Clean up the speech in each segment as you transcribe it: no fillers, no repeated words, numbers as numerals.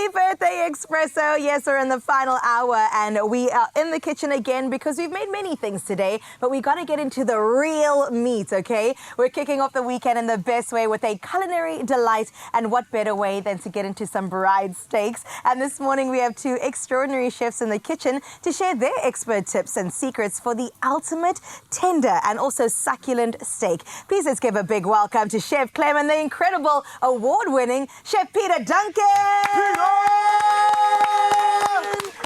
Happy birthday, Expresso. Yes, we're in the final hour and we are in the kitchen again because we've made many things today, but we got to get into the real meat, okay? We're kicking off the weekend in the best way with a culinary delight, and what better way than to get into some braaied steaks. And this morning we have two extraordinary chefs in the kitchen to share their expert tips and secrets for the ultimate tender and also succulent steak. Please let's give a big welcome to Chef Clem and the incredible award-winning Chef Peter Duncan.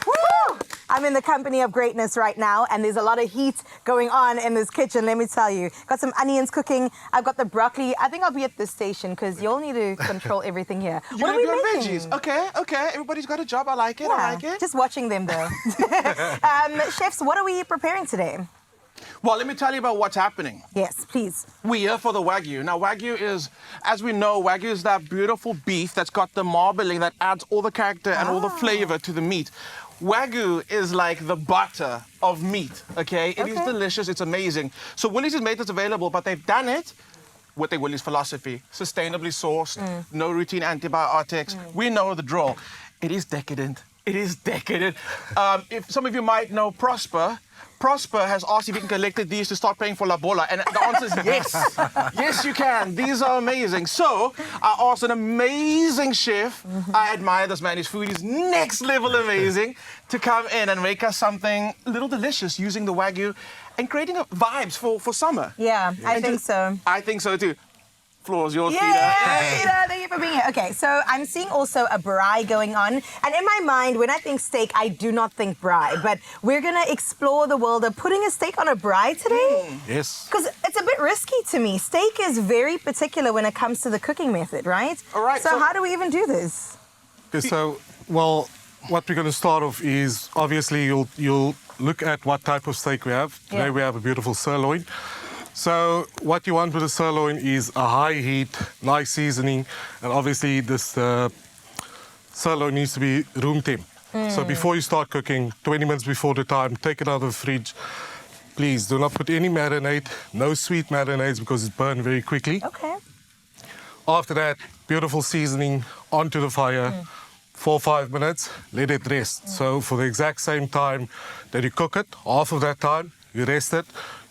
Woo! I'm in the company of greatness right now, and there's a lot of heat going on in this kitchen, let me tell you. Got some onions cooking. I've got the broccoli. I think I'll be at this station because you'll need to control everything here. What are we making? Veggies. Okay. Everybody's got a job. I like it. Yeah, I like it. just watching them, though. Chefs, what are we preparing today? Well, let me tell you about what's happening. Yes, please. We're here for the Wagyu. Now, Wagyu is, as we know, Wagyu is that beautiful beef that's got the marbling that adds all the character and all the flavor to the meat. Wagyu is like the butter of meat, okay? It is delicious, it's amazing. So Woolies has made this available, but they've done it with the Woolies philosophy. Sustainably sourced, no routine antibiotics. We know the drill. It is decadent. It is decadent. If some of you might know Prosper has asked if he can collect these to start paying for La Bola, and the answer is yes. Yes, you can. These are amazing. So I asked an amazing chef. I admire this man. His food is next level amazing, to come in and make us something a little delicious using the Wagyu and creating vibes for summer. Yeah, I think so. I think so too. Floor's yours, Peter. Thank you for being here. Okay, so I'm seeing also a braai going on. And in my mind, when I think steak, I do not think braai. But we're going to explore the world of putting a steak on a braai today. Yes. Because it's a bit risky to me. Steak is very particular when it comes to the cooking method, right? All right. So how do we even do this? Okay, so, well, what we're going to start off is, obviously, you'll look at what type of steak we have. Today we have a beautiful sirloin. So what you want with the sirloin is a high heat, nice seasoning, and obviously this sirloin needs to be room temp. So before you start cooking, 20 minutes before the time, take it out of the fridge. Please do not put any marinade, no sweet marinades because it's burned very quickly. Okay. After that, beautiful seasoning onto the fire. 4 or 5 minutes, let it rest. So for the exact same time that you cook it, half of that time, you rest it.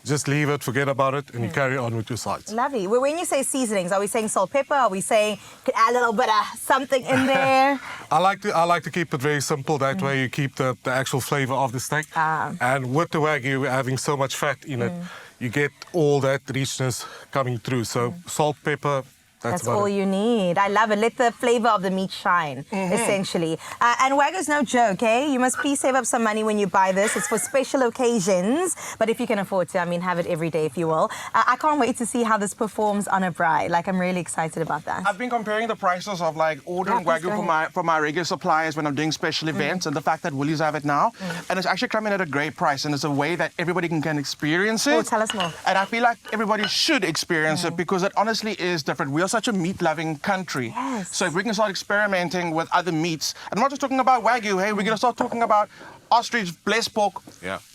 Just leave it, forget about it, and you carry on with your sides. Lovely. Well, when you say seasonings, are we saying salt, pepper? Are we saying could add a little bit of something in there? I like to keep it very simple. That way you keep the actual flavor of the steak. And with the Wagyu having so much fat in it, you get all that richness coming through. So salt, pepper, that's all you need. I love it. Let the flavor of the meat shine, essentially. And Wagyu's no joke, eh? You must please save up some money when you buy this. It's for special occasions. But if you can afford to, I mean, have it every day if you will. I can't wait to see how this performs on a braai. Like, I'm really excited about that. I've been comparing the prices of like ordering Wagyu from my regular suppliers when I'm doing special events, and the fact that Woolies have it now. And it's actually coming at a great price, and it's a way that everybody can experience it. Oh, tell us more. And I feel like everybody should experience it because it honestly is different. We are such a meat-loving country. Yes. So if we can start experimenting with other meats, I'm not just talking about Wagyu, hey, we're going to start talking about ostrich, blessed pork,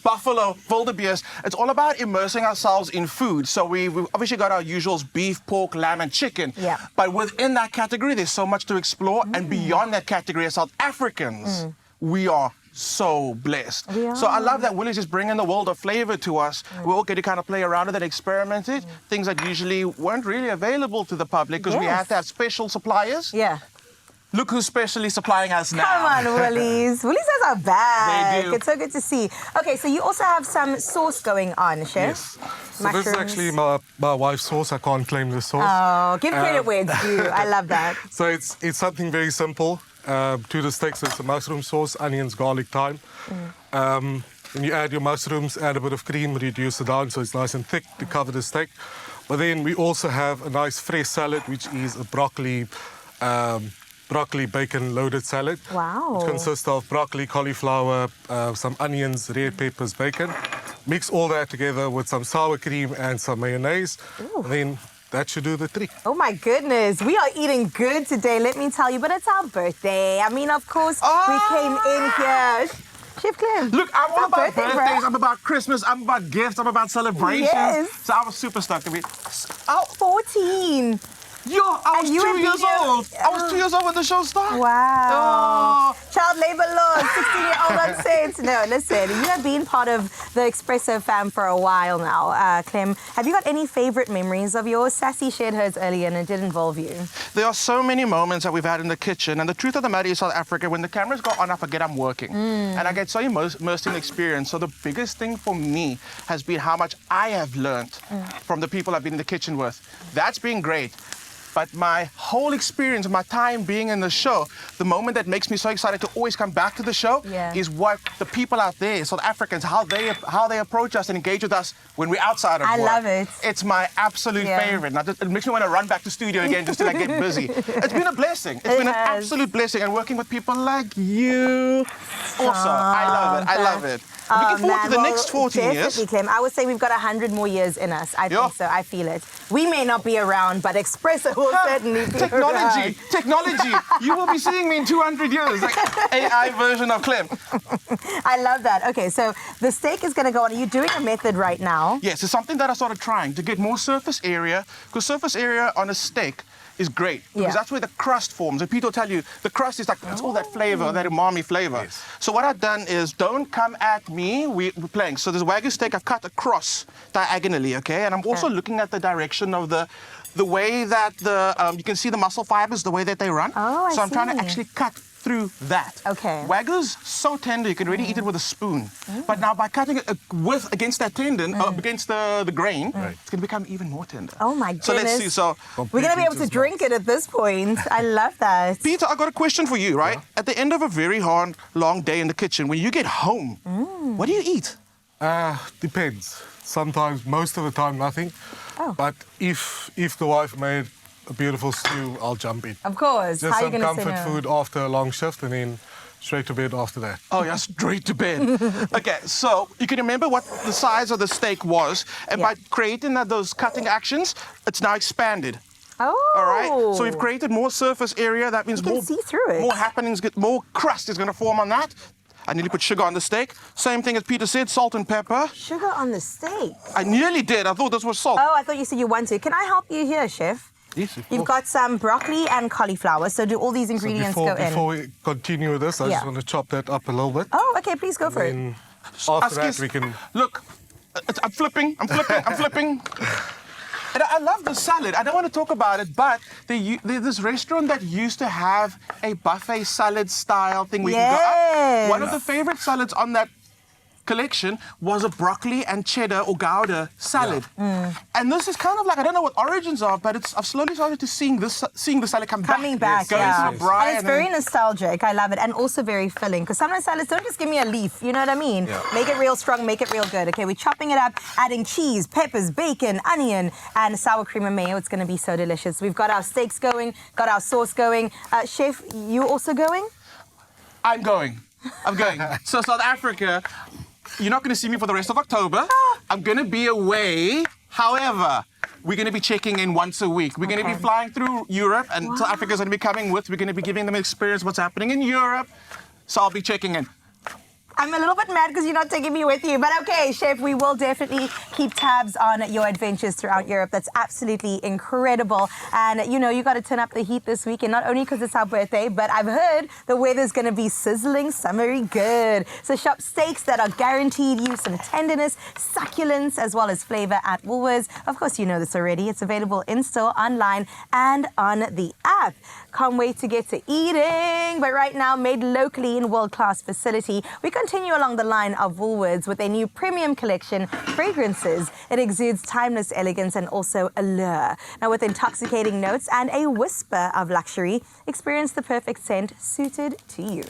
buffalo, wildebeest. It's all about immersing ourselves in food. So we've obviously got our usuals, beef, pork, lamb, and chicken. Yeah. But within that category, there's so much to explore. And beyond that category, as South Africans, we are so blessed. So I love that Woolies is bringing the world of flavor to us. We all get to kind of play around with it, experiment it, things that usually weren't really available to the public because we had to have special suppliers. Yeah. Look who's specially supplying us now. Come on, Woolies. Woolies has our back. They do. It's so good to see. Okay, so you also have some sauce going on, Chef. Yes. So this is actually my wife's sauce. I can't claim this sauce. Oh, give credit where it's due. I love that. So it's something very simple. To the steak, so it's a mushroom sauce, onions, garlic, thyme. When you add your mushrooms, add a bit of cream, reduce it down so it's nice and thick to cover the steak. But then we also have a nice fresh salad, which is a broccoli bacon loaded salad. Wow. It consists of broccoli, cauliflower, some onions, red peppers, bacon. Mix all that together with some sour cream and some mayonnaise. And then that should do the trick. Oh my goodness, we are eating good today, let me tell you, but it's our birthday. I mean, of course, we came in here. Chef Clem. Look, I'm all about birthdays, I'm about Christmas, I'm about gifts, I'm about celebrations. Yes. So I was super stoked to be... Oh, 14. Yo, I was And you 2 and years Peter- old. I was 2 years old when the show started. Wow. Oh. Child labor laws, 16-year-old on set. No, listen, you have been part of the Expresso fam for a while now. Clem, have you got any favorite memories of yours? Sassy shared hers earlier and it did involve you. There are so many moments that we've had in the kitchen, and the truth of the matter is, South Africa, when the cameras go on, I forget I'm working. And I get so immersed in the experience. So the biggest thing for me has been how much I have learned from the people I've been in the kitchen with. That's been great. But my whole experience, my time being in the show, the moment that makes me so excited to always come back to the show is what the people out there, South Africans, how they approach us and engage with us when we're outside of work. I love it. It's my absolute favorite. Now, it makes me want to run back to studio again just to like, get busy. It's been a blessing. It's been an absolute blessing. And working with people like you, also, I love it. I love it. Looking forward to the next 14 years. Definitely, Clem. I would say we've got 100 more years in us. I think so. I feel it. We may not be around, but Expresso will certainly be around. Technology. You will be seeing me in 200 years, like AI version of Clem. I love that. Okay, so the steak is going to go on. Are you doing a method right now? Yes, it's something that I started trying to get more surface area, because surface area on a steak is great because that's where the crust forms. And people tell you the crust is like, it's all that flavor, that umami flavor. Yes. So what I've done is, don't come at me, we're playing. So this Wagyu steak I've cut across diagonally, okay? And I'm also looking at the direction of the way that you can see the muscle fibers, the way that they run. Oh, I see. So I'm trying to actually cut through that. Okay. Wagyu's so tender, you can really eat it with a spoon. But now by cutting it against that tendon, against the grain, it's going to become even more tender. Oh my goodness. So let's see. So we're going to be able to drink it at this point. I love that. Peter, I got a question for you, right? At the end of a very hard, long day in the kitchen, when you get home, what do you eat? Depends. Sometimes, most of the time, nothing. Oh. But if the wife made a beautiful stew, I'll jump in. Of course. Just How are you some going to say comfort no? food after a long shift, and then straight to bed after that. Oh, yeah, straight to bed. Okay, so you can remember what the size of the steak was, and by creating those cutting actions, it's now expanded. Oh. All right. So we've created more surface area. That means You can more see through it. more happenings, more crust is going to form on that. I nearly put sugar on the steak. Same thing as Peter said, salt and pepper. Sugar on the steak. I nearly did. I thought this was salt. Oh, I thought you said you want to. Can I help you here, Chef? Yes, of You've course. got some broccoli and cauliflower. So do all these ingredients go in? Before we continue with this, I just want to chop that up a little bit. Oh, okay. Please go for it. And after that, we can... Look, I'm flipping. And I love the salad. I don't want to talk about it, but there's this restaurant that used to have a buffet salad style thing where you can go up. One of the favorite salads on that collection was a broccoli and cheddar or Gouda salad. And this is kind of like, I don't know what origins are, but I've slowly started to seeing the salad Coming back, Going to the braai and it's very nostalgic. I love it. And also very filling. Because sometimes salads don't just give me a leaf. You know what I mean? Yeah. Make it real strong, make it real good. Okay, we're chopping it up, adding cheese, peppers, bacon, onion, and sour cream and mayo. It's going to be so delicious. We've got our steaks going, got our sauce going. Chef, you also going? I'm going. So South Africa, you're not going to see me for the rest of October. I'm going to be away. However, we're going to be checking in once a week. We're going to be flying through Europe, and South Africa's going to be coming with. We're going to be giving them experience what's happening in Europe. So I'll be checking in. I'm a little bit mad because you're not taking me with you. But okay, Chef, we will definitely keep tabs on your adventures throughout Europe. That's absolutely incredible. And, you know, you got to turn up the heat this weekend, not only because it's our birthday, but I've heard the weather's going to be sizzling, summery good. So shop steaks that are guaranteed you some tenderness, succulence, as well as flavor at Woolworths. Of course, you know this already. It's available in-store, online, and on the app. Can't wait to get to eating. But right now, made locally in world-class facility, we continue along the line of Woolworths with a new premium collection, fragrances. It exudes timeless elegance and also allure. Now, with intoxicating notes and a whisper of luxury, experience the perfect scent suited to you.